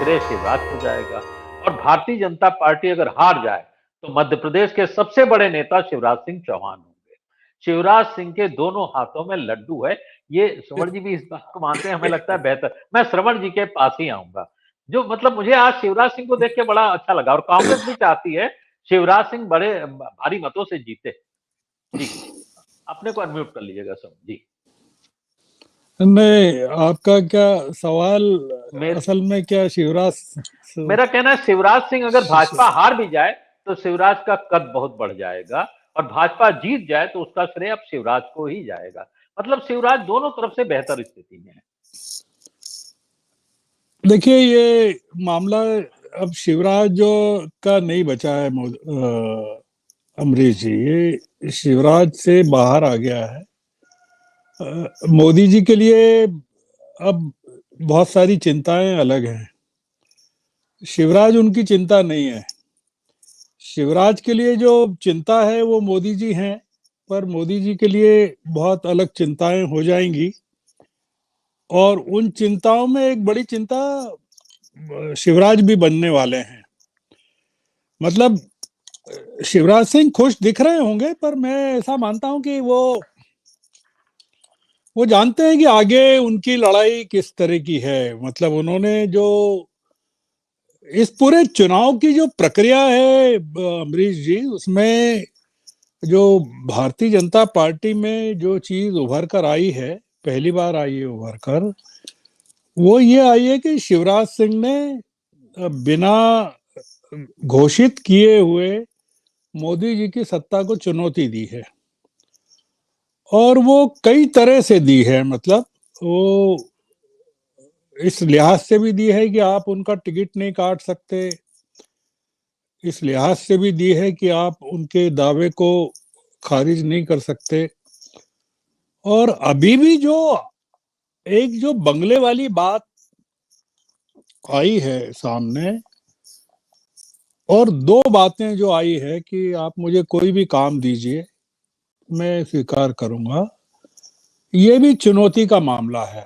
श्रेय शिवराज को जाएगा। और भारतीय जनता पार्टी अगर हार जाए तो मध्य प्रदेश के सबसे बड़े नेता शिवराज सिंह चौहान होंगे। शिवराज सिंह के दोनों हाथों में लड्डू है। ये श्रवण जी भी इस बात को मानते हैं, हमें लगता है बेहतर मैं श्रवण जी के पास ही आऊंगा। जो मतलब मुझे आज शिवराज सिंह को देख के बड़ा अच्छा लगा, और कांग्रेस भी चाहती है शिवराज सिंह बड़े भारी मतों से जीते। जी, अपने को अनम्यूट कर लीजिएगा सब जी। नहीं, आपका क्या सवाल मेर, असल में क्या शिवराज मेरा कहना है शिवराज सिंह अगर भाजपा हार भी जाए तो शिवराज का कद बहुत बढ़ जाएगा, और भाजपा जीत जाए तो उसका श्रेय अब शिवराज को ही जाएगा। मतलब शिवराज दोनों तरफ से बेहतर स्थिति में है। देखिए, ये मामला अब शिवराज जो का नहीं बचा है अमरीश जी, ये शिवराज से बाहर आ गया है। मोदी जी के लिए अब बहुत सारी चिंताएं अलग हैं। शिवराज उनकी चिंता नहीं है। शिवराज के लिए जो चिंता है वो मोदी जी हैं, पर मोदी जी के लिए बहुत अलग चिंताएं हो जाएंगी। और उन चिंताओं में एक बड़ी चिंता शिवराज भी बनने वाले हैं। मतलब शिवराज सिंह खुश दिख रहे होंगे, पर मैं ऐसा मानता हूं कि वो जानते हैं कि आगे उनकी लड़ाई किस तरह की है। मतलब उन्होंने जो इस पूरे चुनाव की जो प्रक्रिया है अमरीश जी, उसमें जो भारतीय जनता पार्टी में जो चीज उभर कर आई है, पहली बार आई है उभर कर, वो ये आई है कि शिवराज सिंह ने बिना घोषित किए हुए मोदी जी की सत्ता को चुनौती दी है। और वो कई तरह से दी है। मतलब वो इस लिहाज से भी दी है कि आप उनका टिकट नहीं काट सकते, इस लिहाज से भी दी है कि आप उनके दावे को खारिज नहीं कर सकते। और अभी भी जो बंगले वाली बात आई है सामने, और दो बातें जो आई है कि आप मुझे कोई भी काम दीजिए, मैं स्वीकार करूंगा, ये भी चुनौती का मामला है।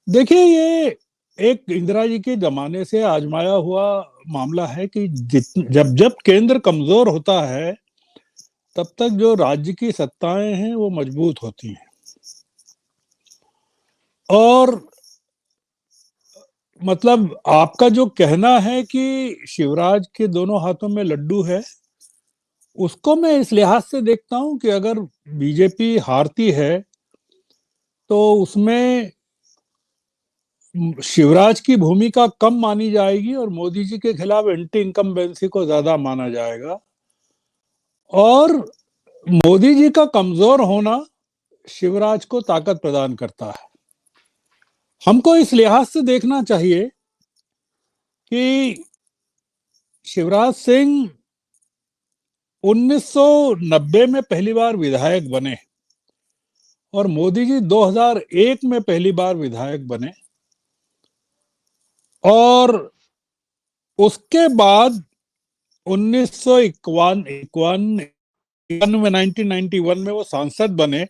देखिए, ये एक इंदिरा जी के जमाने से आजमाया हुआ मामला है कि जब जब केंद्र कमजोर होता है, तब तक जो राज्य की सत्ताएं हैं वो मजबूत होती हैं। और मतलब आपका जो कहना है कि शिवराज के दोनों हाथों में लड्डू है, उसको मैं इस लिहाज से देखता हूं कि अगर बीजेपी हारती है तो उसमें शिवराज की भूमिका कम मानी जाएगी और मोदी जी के खिलाफ एंटी इनकम्बेंसी को ज्यादा माना जाएगा। और मोदी जी का कमजोर होना शिवराज को ताकत प्रदान करता है। हमको इस लिहाज से देखना चाहिए कि शिवराज सिंह 1990 में पहली बार विधायक बने और मोदी जी 2001 में पहली बार विधायक बने, और उसके बाद 1991 में वो सांसद बने।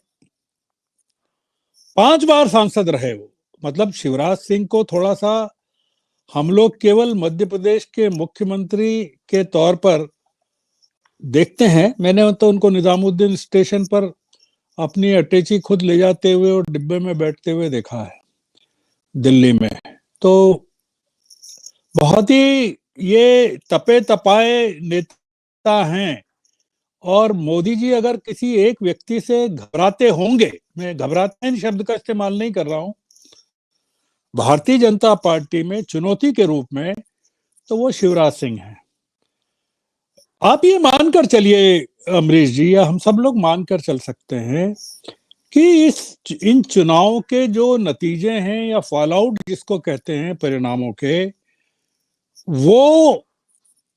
5 बार सांसद रहे वो। मतलब शिवराज सिंह को थोड़ा सा हम लोग केवल मध्य प्रदेश के मुख्यमंत्री के तौर पर देखते हैं। मैंने तो उनको निजामुद्दीन स्टेशन पर अपनी अटैची खुद ले जाते हुए और डिब्बे में बैठते हुए देखा है दिल्ली में। तो बहुत ही ये तपे तपाए नेता हैं। और मोदी जी अगर किसी एक व्यक्ति से घबराते होंगे, मैं घबराते हैं शब्द का इस्तेमाल नहीं कर रहा हूं, भारतीय जनता पार्टी में चुनौती के रूप में, तो वो शिवराज सिंह हैं। आप ये मानकर चलिए अमरीश जी, या हम सब लोग मानकर चल सकते हैं कि इन चुनावों के जो नतीजे हैं या फॉल आउट जिसको कहते हैं परिणामों के, वो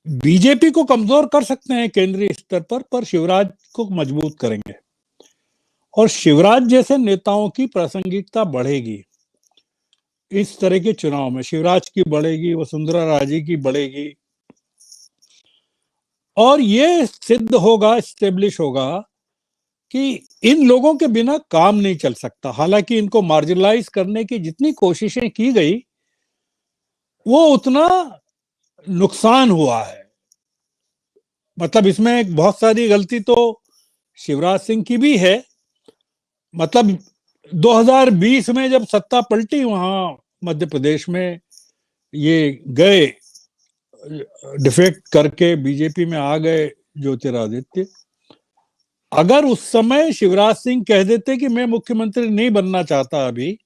बीजेपी को कमजोर कर सकते हैं केंद्रीय स्तर पर शिवराज को मजबूत करेंगे। और शिवराज जैसे नेताओं की प्रासंगिकता बढ़ेगी इस तरह के चुनाव में। शिवराज की बढ़ेगी, वसुंधरा राजे की बढ़ेगी, और ये सिद्ध होगा, स्टेब्लिश होगा कि इन लोगों के बिना काम नहीं चल सकता। हालांकि इनको मार्जिनलाइज करने की जितनी कोशिशें की गई, वो उतना नुकसान हुआ है। मतलब इसमें एक बहुत सारी गलती तो शिवराज सिंह की भी है। मतलब 2020 में जब सत्ता पलटी वहां मध्य प्रदेश में, ये गए डिफेक्ट करके बीजेपी में आ गए ज्योतिरादित्य, अगर उस समय शिवराज सिंह कह देते कि मैं मुख्यमंत्री नहीं बनना चाहता अभी,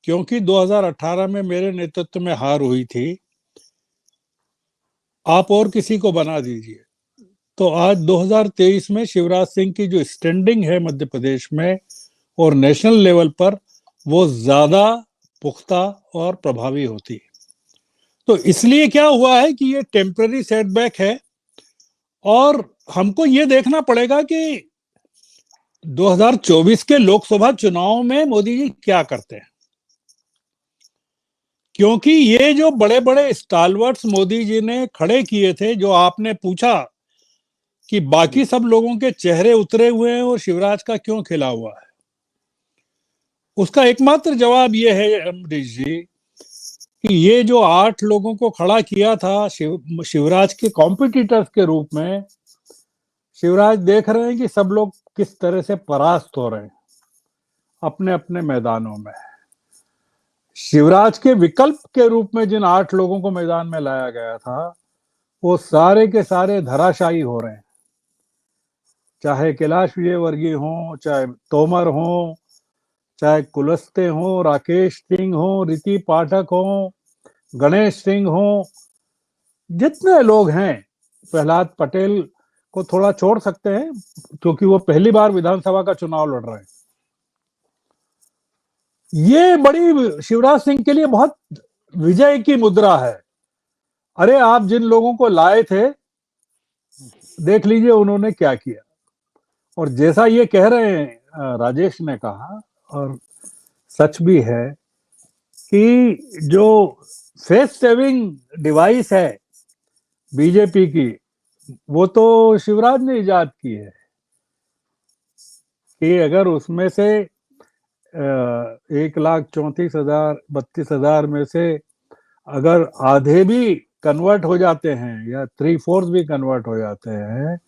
क्योंकि 2018 में मेरे नेतृत्व में हार हुई थी, आप और किसी को बना दीजिए, तो आज 2023 में शिवराज सिंह की जो स्टैंडिंग है मध्य प्रदेश में और नेशनल लेवल पर, वो ज्यादा पुख्ता और प्रभावी होती है। तो इसलिए क्या हुआ है कि ये टेम्पररी सेटबैक है, और हमको ये देखना पड़ेगा कि 2024 के लोकसभा चुनाव में मोदी जी क्या करते हैं। क्योंकि ये जो बड़े बड़े स्टालवर्ट्स मोदी जी ने खड़े किए थे, जो आपने पूछा कि बाकी सब लोगों के चेहरे उतरे हुए हैं और शिवराज का क्यों खिला हुआ है, उसका एकमात्र जवाब ये है अमरीश जी कि ये जो 8 लोगों को खड़ा किया था शिवराज के कॉम्पिटिटर्स के रूप में, शिवराज देख रहे हैं कि सब लोग किस तरह से परास्त हो रहे हैं अपने अपने मैदानों में। शिवराज के विकल्प के रूप में जिन 8 लोगों को मैदान में लाया गया था, वो सारे के सारे धराशायी हो रहे हैं। चाहे कैलाश विजयवर्गीय हो, चाहे तोमर हो, चाहे कुलस्ते हो, राकेश सिंह हो, रीति पाठक हो, गणेश सिंह हो, जितने लोग हैं, प्रहलाद पटेल को थोड़ा छोड़ सकते हैं क्योंकि वो पहली बार विधानसभा का चुनाव लड़ रहे हैं। ये बड़ी शिवराज सिंह के लिए बहुत विजय की मुद्रा है। अरे आप जिन लोगों को लाए थे, देख लीजिए उन्होंने क्या किया। और जैसा ये कह रहे हैं राजेश ने कहा, और सच भी है, कि जो फेस सेविंग डिवाइस है बीजेपी की, वो तो शिवराज ने इजाद की है। कि अगर उसमें से 1,34,32,000 में से अगर आधे भी कन्वर्ट हो जाते हैं या 3/4 भी कन्वर्ट हो जाते हैं,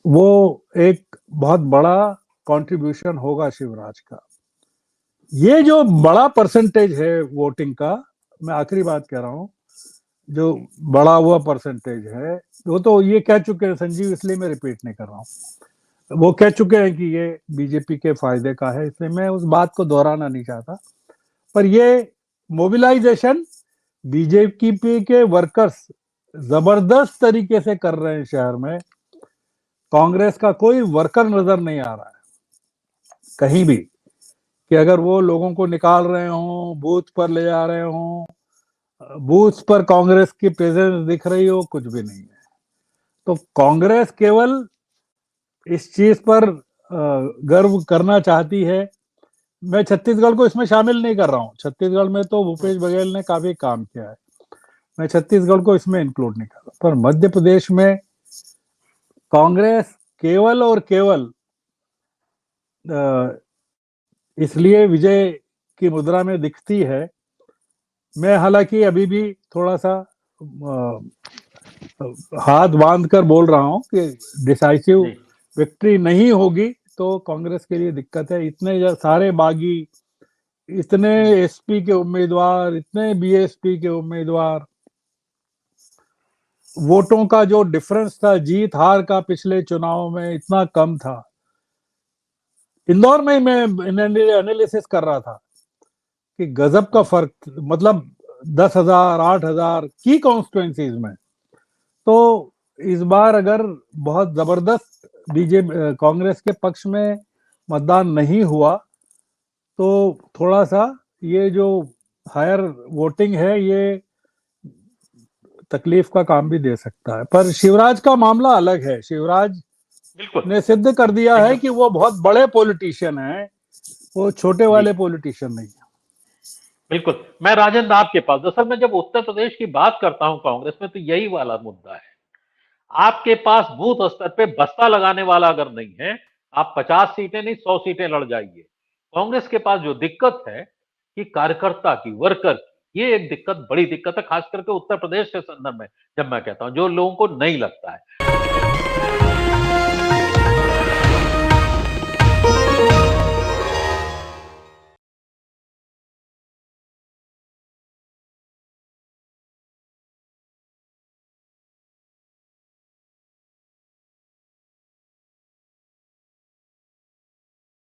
वो एक बहुत बड़ा कंट्रीब्यूशन होगा शिवराज का। ये जो बड़ा परसेंटेज है वोटिंग का, मैं आखिरी बात कह रहा हूं, जो बड़ा हुआ परसेंटेज है, वो तो ये कह चुके हैं संजीव, इसलिए मैं रिपीट नहीं कर रहा हूं। वो कह चुके हैं कि ये बीजेपी के फायदे का है, इसलिए मैं उस बात को दोहराना नहीं चाहता। पर ये मोबिलाइजेशन बीजेपी के वर्कर्स जबरदस्त तरीके से कर रहे हैं शहर में। कांग्रेस का कोई वर्कर नजर नहीं आ रहा है कहीं भी कि अगर वो लोगों को निकाल रहे हों, बूथ पर ले जा रहे हों, बूथ पर कांग्रेस की प्रेजेंस दिख रही हो, कुछ भी नहीं है। तो कांग्रेस केवल इस चीज पर गर्व करना चाहती है। मैं छत्तीसगढ़ को इसमें शामिल नहीं कर रहा हूँ, छत्तीसगढ़ में तो भूपेश बघेल ने काफी काम किया है, मैं छत्तीसगढ़ को इसमें इंक्लूड नहीं कर रहा। पर मध्य प्रदेश में कांग्रेस केवल और केवल इसलिए विजय की मुद्रा में दिखती है। मैं हालांकि अभी भी थोड़ा सा हाथ बांध कर बोल रहा हूं कि डिसाइसिव विक्ट्री नहीं होगी तो कांग्रेस के लिए दिक्कत है। इतने सारे बागी, इतने एसपी के उम्मीदवार, इतने बीएसपी के उम्मीदवार, वोटों का जो डिफरेंस था जीत हार का पिछले चुनाव में इतना कम था। इंदौर में मैं एनालिसिस कर रहा था कि गजब का फर्क, मतलब 10,000 8,000 की कॉन्स्टिट्यूएंसीज में। तो इस बार अगर बहुत जबरदस्त बीजेपी कांग्रेस के पक्ष में मतदान नहीं हुआ तो थोड़ा सा ये जो हायर वोटिंग है ये तकलीफ का काम भी दे सकता है। पर शिवराज का मामला अलग है। शिवराज ने सिद्ध कर दिया है कि वो बहुत बड़े पॉलिटिशियन हैं, वो छोटे वाले पॉलिटिशियन नहीं है। बिल्कुल, मैं राजेंद्र आपके पास, दरअसल मैं जब उत्तर प्रदेश की बात करता हूं कांग्रेस में, तो यही वाला मुद्दा है। आपके पास बूथ स्तर पे बस्ता लगाने वाला अगर नहीं है, आप 50 सीटें नहीं 100 सीटें लड़ जाइए। कांग्रेस के पास जो दिक्कत है कि कार्यकर्ता की, वर्कर की, ये एक दिक्कत, बड़ी दिक्कत है, खास करके उत्तर प्रदेश के संदर्भ में जब मैं कहता हूं, जो लोगों को नहीं लगता है।